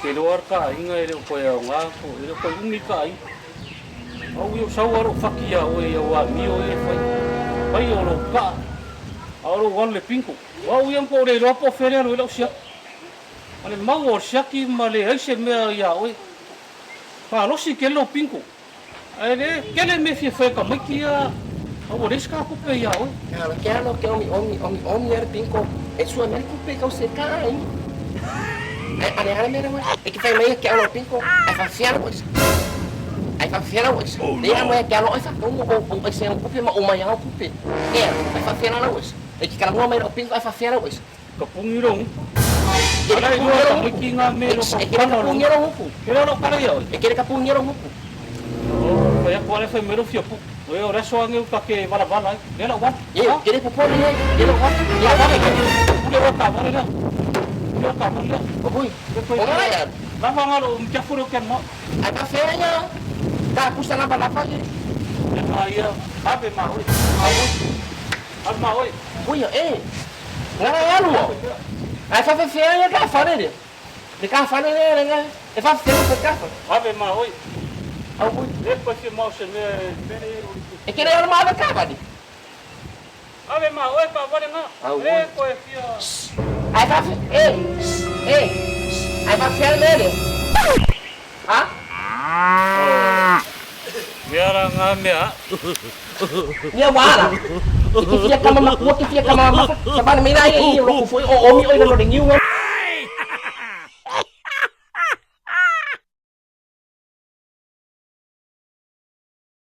Pero arka inga ele ko ya nga ko ele ko umi kai. Au yo sawaro fakia o ya wa mio e fai. Pai o lo ka. Aro wale pinko. Wa u yang ko re ro po fere ro lo sia. Ale mau o siaki male ai se me ya o. Pa lo si ke lo pinko. Ale kele me fi fa ka makia. Au reska ko pe ya o. Cara, quero que omi era pinko. E sua mãe ko pe ka se kai. Ada mera mo. E que fai meio que alo pinko. Ai fa fiara mo. Ai fa fiara mo. Dia mo que alo ai fa o se um kupe ma o mai ao kupe. Ai fa fiara mo. E que kala mo mai o pinko ai fa fiara mo. Kapungirong. Ala ro ka makinga me ro ka. E que kapungirong mo. Kero lo kala ya o. E que kapungirong mo. Oh, ya ko ale fa mero fio pu. Oe ora so ange ka ke bala. Lela wa. E que po ni e lo wa. Ya wa ke. Ule wa ka bala. Ule ka bala. Oi. Ora ya. Lava ngalo mchafuro ken mo. Ai fa fiara. Ta kusta na bala fa. Ya ave ma oi. Alma oi. Oi, ngara ya lu. Ai fa fiara ka fa ne. De ka fa ne ne. E fa fiara ka fa. Ave ma oi. Au oi. Depois se mal se me venero. E que era uma ka ba di. Ave ma oi pa vale na. E ko e fia. Ai fa ai fa fiara ne. Ha? Biara nga mea. Nia wala. Iki fia kama makua, iki fia kama makua. Sabana mina ia lo foi o omi o no de ngiu.